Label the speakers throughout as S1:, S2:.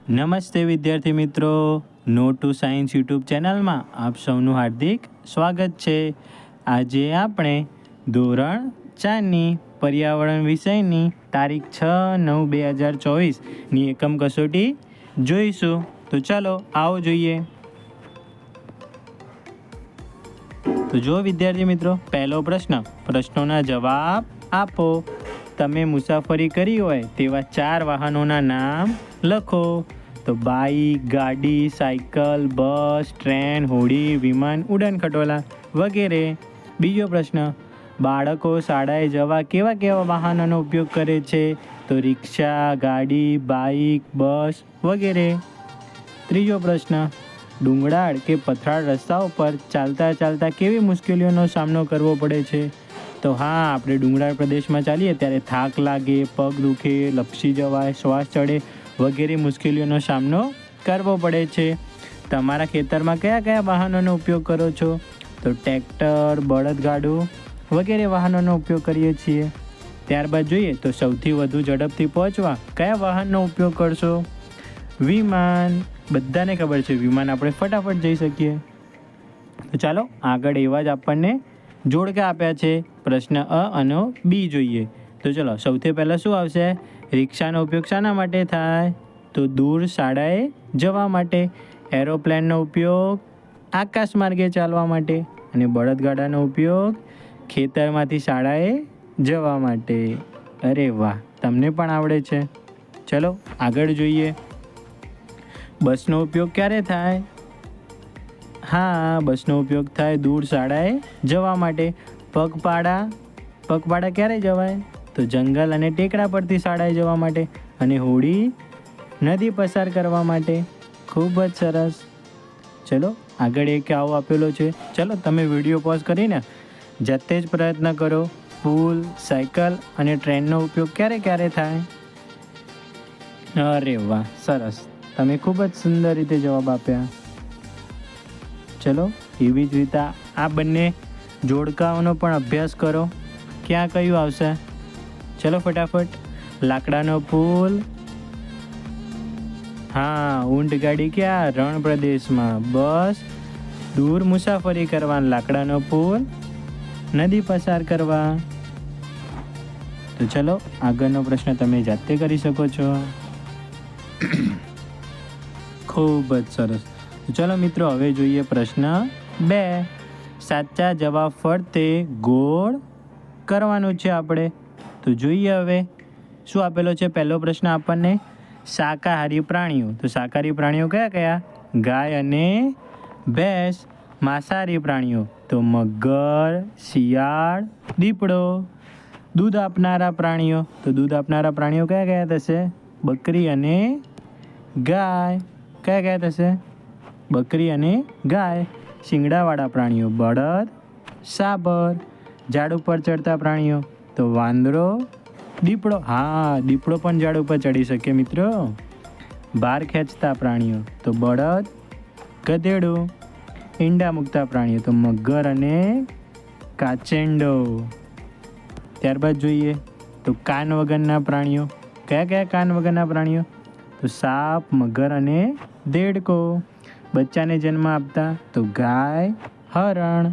S1: નમસ્તે વિદ્યાર્થી મિત્રો, નો ટુ સાયન્સ યુટ્યુબ ચેનલમાં આપ સૌનું હાર્દિક સ્વાગત છે. આજે આપણે ધોરણ 4ની પર્યાવરણ વિષયની તારીખ 6/9/2024ની એકમ કસોટી જોઈશું. તો ચાલો આવો જોઈએ. તો જો વિદ્યાર્થી મિત્રો, પહેલો પ્રશ્ન, પ્રશ્નોના જવાબ આપો. તમે મુસાફરી કરી હોય તેવા 4 વાહનોના નામ લખો. તો બાઇક, ગાડી, સાયકલ, બસ, ટ્રેન, હોડી, વિમાન, ઉડાન ખટોલા વગેરે. બીજો પ્રશ્ન, બાળકો શાળાએ જવા કેવા કેવા વાહનોનો ઉપયોગ કરે છે? તો રિક્ષા, ગાડી, બાઇક, બસ વગેરે. ત્રીજો પ્રશ્ન, ડુંગરાળ કે પથરાળ રસ્તાઓ પર ચાલતા ચાલતા કેવી મુશ્કેલીઓનો સામનો કરવો પડે છે? તો હા, આપણે ડુંગરાળ પ્રદેશમાં ચાલીએ ત્યારે થાક લાગે, પગ દુખે, લપસી જવાય, શ્વાસ ચડે વગેરે મુશ્કેલીઓનો સામનો કરવો પડે છે. તમારા ખેતરમાં કયા કયા વાહનોનો ઉપયોગ કરો છો? તો ટ્રેક્ટર, બળદગાડું વગેરે વાહનોનો ઉપયોગ કરીએ છીએ. ત્યારબાદ જોઈએ તો સૌથી વધુ ઝડપથી પહોંચવા કયા વાહનનો ઉપયોગ કરશો? વિમાન. બધાને ખબર છે વિમાન આપણે ફટાફટ જઈ શકીએ. તો ચાલો આગળ એવા જ આપણને જોડકા આપ્યા છે. પ્રશ્ન અ અને બી જોઈએ. તો ચલો સૌથી પહેલાં શું આવશે? રિક્ષાનો ઉપયોગ શાના માટે થાય? તો દૂર શાળાએ જવા માટે. એરોપ્લેનનો ઉપયોગ આકાશ માર્ગે ચાલવા માટે. અને બળદગાડાનો ઉપયોગ ખેતરમાંથી શાળાએ જવા માટે. અરે વાહ, તમને પણ આવડે છે. ચલો આગળ જોઈએ. બસનો ઉપયોગ ક્યારે થાય? હા, બસનો ઉપયોગ થાય દૂર શાળાએ જવા માટે. પગપાળા ક્યારે જવાય? તો જંગલ અને ટેકરા પરથી શાળાએ જવા માટે. અને હોડી નદી પસાર કરવા માટે. ખૂબ જ સરસ. ચલો આગળ એક આવો આપેલો છે. ચલો તમે વિડીયો પોઝ કરીને જાતે જ પ્રયત્ન કરો. પુલ, સાયકલ અને ટ્રેનનો ઉપયોગ ક્યારે ક્યારે થાય? અરે વાહ, સરસ. તમે ખૂબ જ સુંદર રીતે જવાબ આપ્યા. ચલો એવી જ રીતે આ બંને જોડકાઓનો પણ અભ્યાસ કરો. ક્યાં કયું આવશે? ચલો ફટાફટ. લાકડાનો પુલ. હા, ઊંટ ગાડી ક્યાં? રણ પ્રદેશમાં. બસ દૂર મુસાફરી કરવા. લાકડાનો પુલ નદી પસાર કરવા. તો ચલો આગળનો પ્રશ્ન તમે જાતે કરી શકો છો. ખૂબ જ સરસ. તો ચલો મિત્રો હવે જોઈએ પ્રશ્ન 2. સાચા જવાબ ફરતે ગોળ કરવાનું છે આપણે. તો જોઈએ હવે શું આપેલો છે. પહેલો પ્રશ્ન આપણને શાકાહારી પ્રાણીઓ. તો શાકાહારી પ્રાણીઓ કયા કયા? ગાય અને ભેંસ. માંસાહારી પ્રાણીઓ તો મગર, શિયાળ, દીપડો. દૂધ આપનારા પ્રાણીઓ તો દૂધ આપનારા પ્રાણીઓ કયા કયા થશે? બકરી અને ગાય. કયા કયા થશે? બકરી અને ગાય. શિંગડાવાળા પ્રાણીઓ બળદ, શાબર. ઝાડ ઉપર ચડતા પ્રાણીઓ તો વાંદરો, દીપડો. હા, દીપડો પણ ઝાડ ઉપર ચડી શકે મિત્રો. ભાર ખેંચતા પ્રાણીઓ તો બળદ, ગધેડું. ઈંડા મૂકતા પ્રાણીઓ તો મગર અને કાચેંડો. ત્યારબાદ જોઈએ તો કાન વગરના પ્રાણીઓ. કયા કયા કાન વગરના પ્રાણીઓ? તો સાપ, મગર અને દેડકો. બચ્ચાને જન્મ આપતા તો ગાય, હરણ.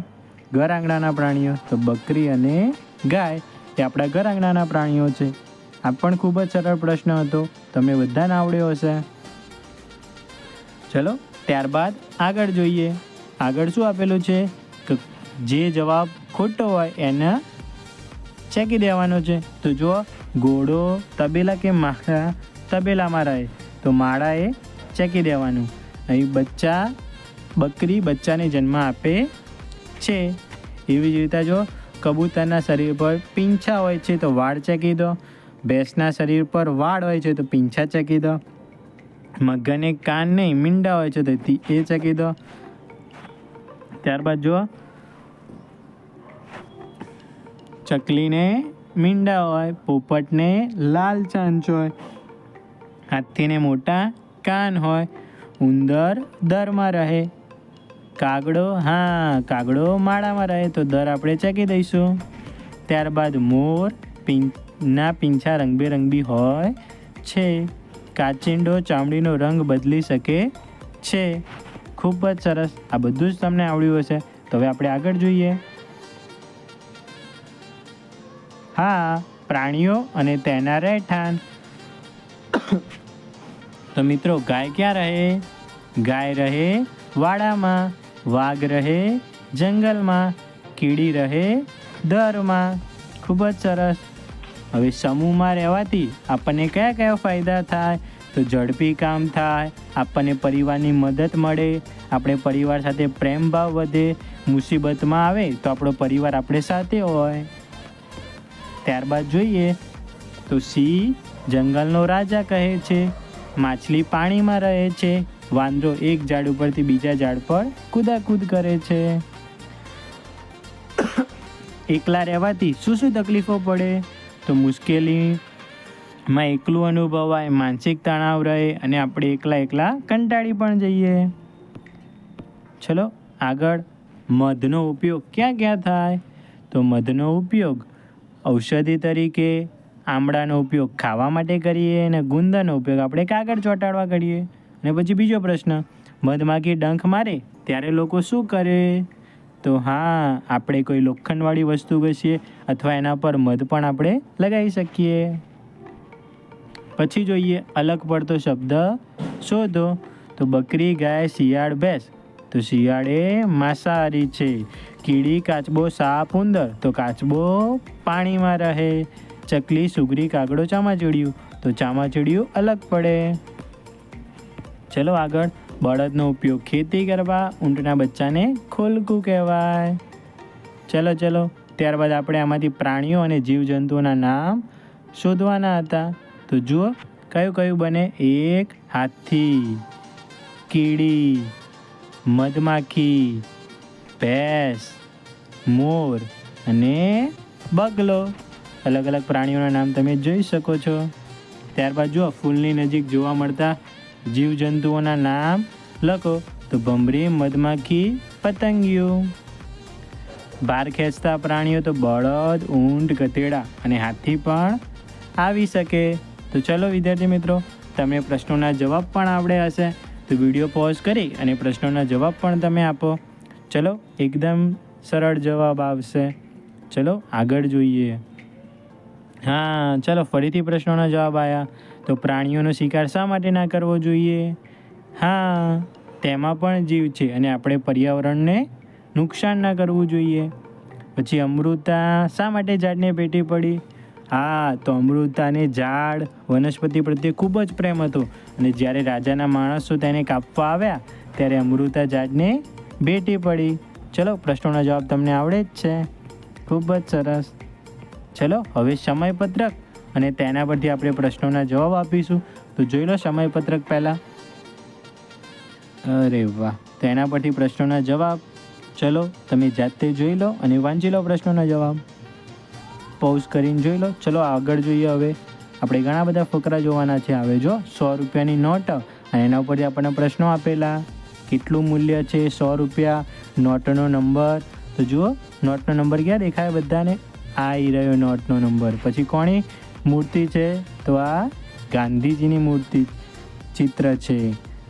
S1: ઘર આંગણાના પ્રાણીઓ તો બકરી અને ગાય. એ આપણા ઘર આંગણાના પ્રાણીઓ છે. આ પણ ખૂબ જ સરળ પ્રશ્ન હતો. તમે બધાને આવડ્યો હશે. ચલો ત્યારબાદ આગળ જોઈએ. આગળ શું આપેલું છે કે જે જવાબ ખોટો હોય એને ચેકી દેવાનો છે. તો જો ઘોડો તબેલા કે માળા તબેલામાં રહે તો માળાએ ચેકી દેવાનું. અહીં બકરી બચ્ચાને જન્મ આપે છે. એવી જ રીતે જો કબૂતરના શરીર પર પીંછા હોય છે તો વાળ ચેકી દો. ભેંસના શરીર પર વાળ હોય છે તો પીંછા ચેકી દો. મગરને કાન નહીં મીંડા હોય છે તો એ ચેકી દો. ત્યારબાદ જો ચકલીને મીંડા હોય, પોપટને લાલ ચાંચ હોય, હાથીને મોટા કાન હોય, ઉંદર દરમાં રહે, કાગડો માળામાં રહે તો દર આપણે ચેકી દઈશું. ત્યારબાદ મોર ના પીંછા રંગબેરંગી હોય છે. કાચિંડો ચામડીનો રંગ બદલી શકે છે? ખૂબ જ સરસ, આ બધું જ તમને આવડ્યું હશે. તો હવે આપણે આગળ જોઈએ. હા, પ્રાણીઓ અને તેના રહેઠાણ. તો મિત્રો, ગાય ક્યાં રહે? ગાય રહે વાડામાં, વાઘ રહે જંગલમાં, કીડી રહે દરમાં. ખૂબ જ સરસ. હવે સમૂહમાં રહેવાથી આપણને કયા કયા ફાયદા થાય? તો ઝડપી કામ થાય, આપણને પરિવારની મદદ મળે, આપણે પરિવાર સાથે પ્રેમ ભાવ વધે, મુસીબતમાં આવે તો આપણો પરિવાર આપણે સાથે હોય. ત્યારબાદ જોઈએ તો સિંહ જંગલનો રાજા કહે છે, માછલી પાણીમાં રહે છે, વાંદરો એક ઝાડ ઉપરથી બીજા ઝાડ પર કૂદાકૂદ કરે છે. એકલા રહેવાથી શું શું તકલીફો પડે? તો મુશ્કેલીમાં એકલું અનુભવાય, માનસિક તણાવ રહે અને આપણે એકલા કંટાળી પણ જઈએ. ચલો આગળ. મધનો ઉપયોગ ક્યાં ક્યાં થાય? તો મધનો ઉપયોગ ઔષધિ તરીકે, આમળાનો ઉપયોગ ખાવા માટે કરીએ અને ગુંદરનો ઉપયોગ આપણે કાગળ ચોંટાડવા કરીએ. અને પછી બીજો પ્રશ્ન, મધમાખી ડંખ મારે ત્યારે લોકો શું કરે? તો હા, આપણે કોઈ લોખંડવાળી વસ્તુ ઘસીએ અથવા એના પર મધ પણ આપણે લગાવી શકીએ. પછી જોઈએ અલગ પડતો શબ્દ શોધો. તો બકરી, ગાય, શિયાળ, ભેંસ. તો શિયાળ એ માંસાહારી છે. કીડી, કાચબો, સાપ, ઉંદર. તો કાચબો પાણીમાં રહે. ચકલી, સુગરી, કાગડો, ચામાચીડિયું. તો ચામાચીડિયું અલગ પડે. ચલો આગળ. બળદનો ઉપયોગ ખેતી કરવા, ઊંટના બચ્ચાને ખોલકું કહેવાય. ચલો. ત્યારબાદ આપણે આમાંથી પ્રાણીઓ અને જીવજંતુઓના નામ શોધવાના હતા. તો જુઓ કયું બને? એક હાથી, કીડી, મધમાખી, ભેંસ, મોર અને બગલો. અલગ અલગ પ્રાણીઓના નામ તમે જોઈ શકો છો. ત્યારબાદ જુઓ ફૂલની નજીક જોવા મળતા જીવજંતુઓના નામ લખો. તો ભમરી, મધમાખી, પતંગિયું. ભાર ખેંચતા પ્રાણીઓ તો બળદ, ઊંટ, ગધેડા અને હાથી પણ આવી શકે. તો ચલો વિદ્યાર્થી મિત્રો, તમને પ્રશ્નોના જવાબ પણ આવડે હશે. તો વિડીયો પોઝ કરી અને પ્રશ્નોના જવાબ પણ તમે આપો. ચલો, એકદમ સરળ જવાબ આવશે. ચલો આગળ જોઈએ. હા, ચલો ફરીથી પ્રશ્નોના જવાબ આવ્યા. તો પ્રાણીઓનો શિકાર શા માટે ના કરવો જોઈએ? હા, તેમાં પણ જીવ છે અને આપણે પર્યાવરણને નુકસાન ના કરવું જોઈએ. પછી અમૃતા શા માટે ઝાડને ભેટી પડી? હા, તો અમૃતાને ઝાડ, વનસ્પતિ પ્રત્યે ખૂબ જ પ્રેમ હતો અને જ્યારે રાજાના માણસો તેને કાપવા આવ્યા ત્યારે અમૃતા ઝાડને ભેટી પડી. ચલો, પ્રશ્નોના જવાબ તમને આવડે જ છે. ખૂબ જ સરસ. ચલો હવે સમયપત્રક અને તેના પરથી આપણે પ્રશ્નોના જવાબ આપીશું. તો જોઈ લો સમયપત્રક પહેલાં. અરે વાહ, તેના પરથી પ્રશ્નોના જવાબ. ચલો તમે જાતે જોઈ લો અને વાંચી લો પ્રશ્નોના જવાબ. પોઝ કરીને જોઈ લો. ચલો આગળ જોઈએ. હવે આપણે ઘણા બધા ફકરા જોવાના છે. હવે જો 100 રૂપિયાની નોટ અને એના ઉપરથી આપણને પ્રશ્નો આપેલા. કેટલું મૂલ્ય છે 100 રૂપિયા? નોટનો નંબર. તો જુઓ નોટનો નંબર ક્યાં દેખાય બધાને? આવી રહ્યો નોટનો નંબર. પછી કોની મૂર્તિ છે? તો આ ગાંધીજીની મૂર્તિ ચિત્ર છે.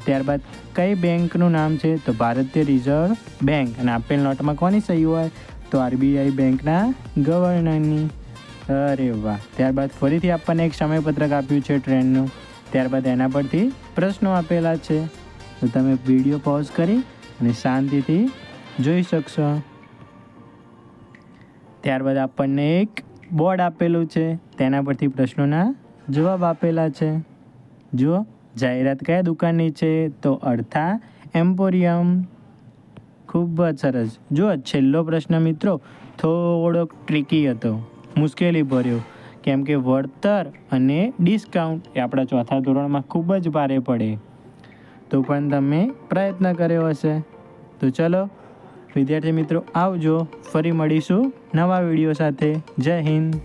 S1: ત્યારબાદ કઈ બેંકનું નામ છે? તો ભારતીય રિઝર્વ બેંક. અને આપેલ નોટમાં કોની સહી હોય? તો RBI બેંકના ગવર્નરની. અરે વાહ. ત્યારબાદ ફરીથી આપણને એક સમયપત્રક આપ્યું છે ટ્રેનનું. ત્યારબાદ એના પરથી પ્રશ્નો આપેલા છે. તો તમે વિડીયો પોઝ કરી અને શાંતિથી જોઈ શકશો. ત્યારબાદ આપણને એક બોર્ડ આપેલું છે, તેના પરથી પ્રશ્નોના જવાબ આપેલા છે. જુઓ જાહેરાત કયા દુકાનની છે? તો અર્થા એમ્પોરિયમ. ખૂબ જ સરસ. જુઓ છેલ્લો પ્રશ્ન મિત્રો થોડોક ટ્રિકી હતો, મુશ્કેલી ભર્યો, કેમ કે વળતર અને ડિસ્કાઉન્ટ એ આપણા ચોથા ધોરણમાં ખૂબ જ ભારે પડે. તો પણ તમે પ્રયત્ન કર્યો હશે. તો ચલો વિદ્યાર્થી મિત્રો આવજો. ફરી મળીશું નવા વિડીયો સાથે. જય હિન્દ.